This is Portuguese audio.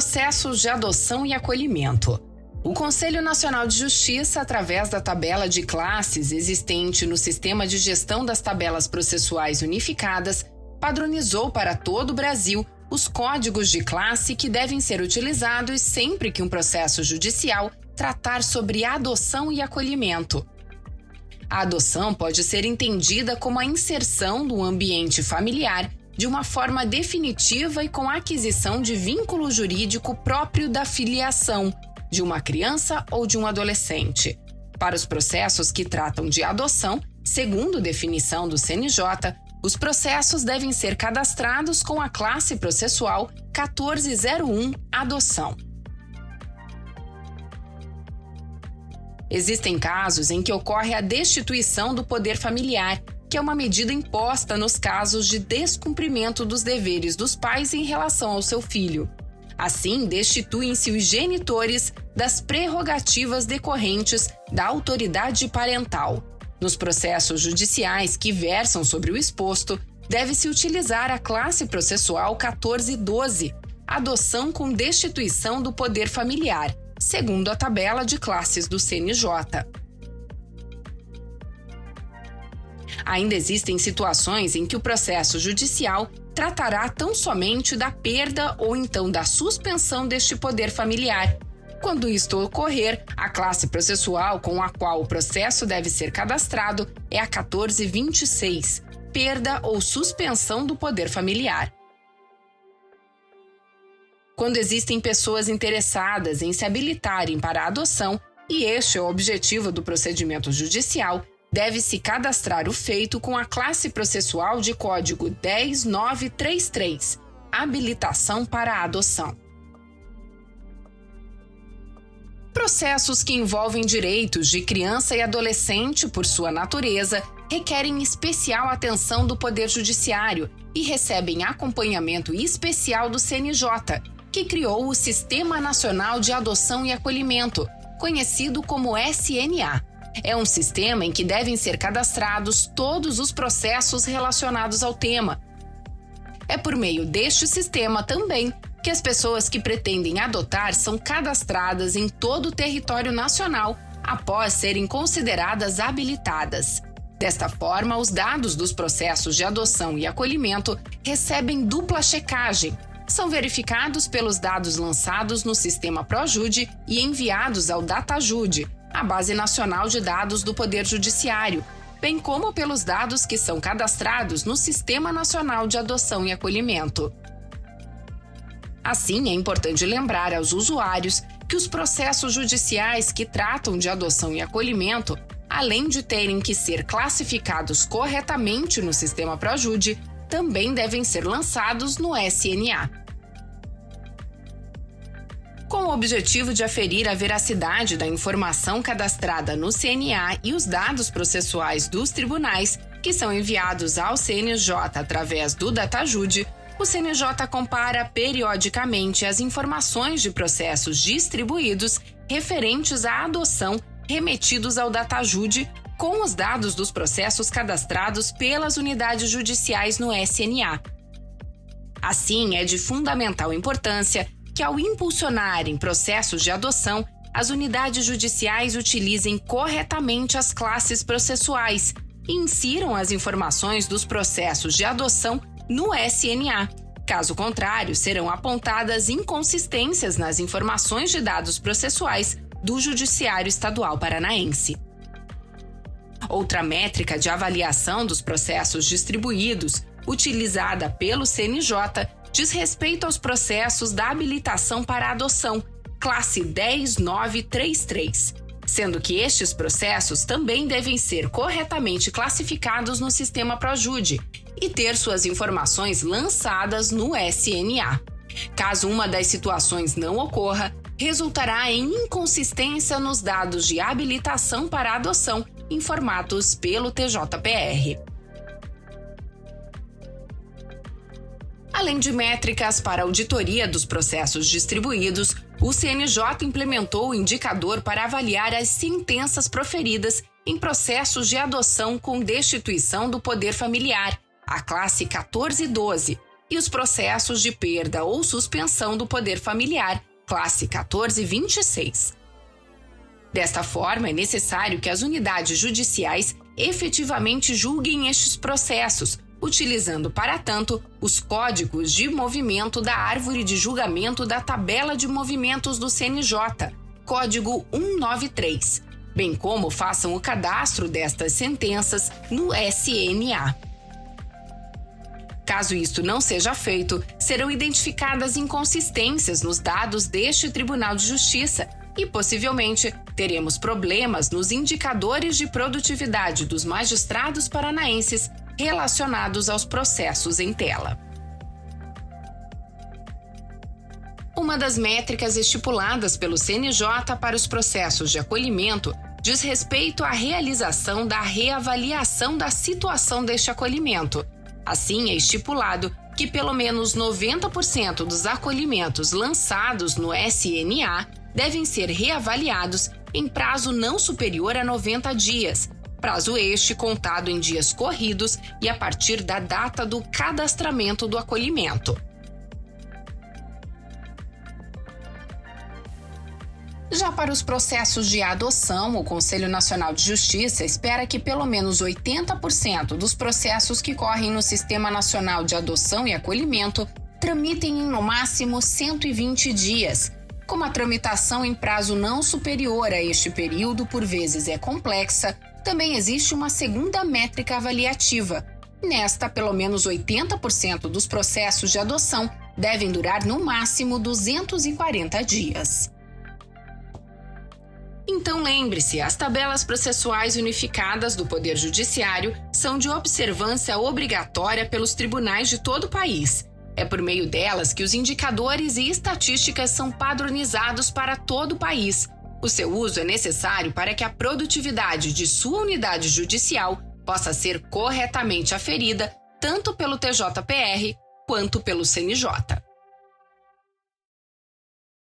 Processos de adoção e acolhimento. O Conselho Nacional de Justiça, através da tabela de classes existente no Sistema de Gestão das Tabelas Processuais Unificadas, padronizou para todo o Brasil os códigos de classe que devem ser utilizados sempre que um processo judicial tratar sobre adoção e acolhimento. A adoção pode ser entendida como a inserção do ambiente familiar de uma forma definitiva e com a aquisição de vínculo jurídico próprio da filiação de uma criança ou de um adolescente. Para os processos que tratam de adoção, segundo definição do CNJ, os processos devem ser cadastrados com a classe processual 1401 Adoção. Existem casos em que ocorre a destituição do poder familiar, que é uma medida imposta nos casos de descumprimento dos deveres dos pais em relação ao seu filho. Assim, destituem-se os genitores das prerrogativas decorrentes da autoridade parental. Nos processos judiciais que versam sobre o exposto, deve-se utilizar a classe processual 1412, adoção com destituição do poder familiar, segundo a tabela de classes do CNJ. Ainda existem situações em que o processo judicial tratará tão somente da perda ou então da suspensão deste poder familiar. Quando isto ocorrer, a classe processual com a qual o processo deve ser cadastrado é a 1426, perda ou suspensão do poder familiar. Quando existem pessoas interessadas em se habilitarem para a adoção, e este é o objetivo do procedimento judicial, deve-se cadastrar o feito com a classe processual de código 10933, habilitação para a adoção. Processos que envolvem direitos de criança e adolescente, por sua natureza, requerem especial atenção do Poder Judiciário e recebem acompanhamento especial do CNJ, que criou o Sistema Nacional de Adoção e Acolhimento, conhecido como SNA. É um sistema em que devem ser cadastrados todos os processos relacionados ao tema. É por meio deste sistema também que as pessoas que pretendem adotar são cadastradas em todo o território nacional após serem consideradas habilitadas. Desta forma, os dados dos processos de adoção e acolhimento recebem dupla checagem. São verificados pelos dados lançados no sistema ProJude e enviados ao DataJude, a Base Nacional de Dados do Poder Judiciário, bem como pelos dados que são cadastrados no Sistema Nacional de Adoção e Acolhimento. Assim, é importante lembrar aos usuários que os processos judiciais que tratam de adoção e acolhimento, além de terem que ser classificados corretamente no Sistema ProJude, também devem ser lançados no SNA. Com o objetivo de aferir a veracidade da informação cadastrada no CNA e os dados processuais dos tribunais, que são enviados ao CNJ através do DataJude, o CNJ compara periodicamente as informações de processos distribuídos referentes à adoção remetidos ao DataJude com os dados dos processos cadastrados pelas unidades judiciais no SNA. Assim, é de fundamental importância que, ao impulsionarem processos de adoção, as unidades judiciais utilizem corretamente as classes processuais e insiram as informações dos processos de adoção no SNA. Caso contrário, serão apontadas inconsistências nas informações de dados processuais do Judiciário Estadual Paranaense. Outra métrica de avaliação dos processos distribuídos, utilizada pelo CNJ, diz respeito aos processos da habilitação para a adoção, classe 10933, sendo que estes processos também devem ser corretamente classificados no sistema ProJude e ter suas informações lançadas no SNA. Caso uma das situações não ocorra, resultará em inconsistência nos dados de habilitação para a adoção informados pelo TJPR. Além de métricas para auditoria dos processos distribuídos, o CNJ implementou o indicador para avaliar as sentenças proferidas em processos de adoção com destituição do poder familiar, a classe 1412, e os processos de perda ou suspensão do poder familiar, classe 1426. Desta forma, é necessário que as unidades judiciais efetivamente julguem estes processos, utilizando, para tanto, os códigos de movimento da árvore de julgamento da tabela de movimentos do CNJ, código 193, bem como façam o cadastro destas sentenças no SNA. Caso isto não seja feito, serão identificadas inconsistências nos dados deste Tribunal de Justiça e, possivelmente, teremos problemas nos indicadores de produtividade dos magistrados paranaenses relacionados aos processos em tela. Uma das métricas estipuladas pelo CNJ para os processos de acolhimento diz respeito à realização da reavaliação da situação deste acolhimento. Assim, é estipulado que pelo menos 90% dos acolhimentos lançados no SNA devem ser reavaliados em prazo não superior a 90 dias, prazo este contado em dias corridos e a partir da data do cadastramento do acolhimento. Já para os processos de adoção, o Conselho Nacional de Justiça espera que pelo menos 80% dos processos que correm no Sistema Nacional de Adoção e Acolhimento tramitem em no máximo 120 dias. Como a tramitação em prazo não superior a este período por vezes é complexa, também existe uma segunda métrica avaliativa. Nesta, pelo menos 80% dos processos de adoção devem durar no máximo 240 dias. Então lembre-se, as tabelas processuais unificadas do Poder Judiciário são de observância obrigatória pelos tribunais de todo o país. É por meio delas que os indicadores e estatísticas são padronizados para todo o país. O seu uso é necessário para que a produtividade de sua unidade judicial possa ser corretamente aferida tanto pelo TJPR quanto pelo CNJ.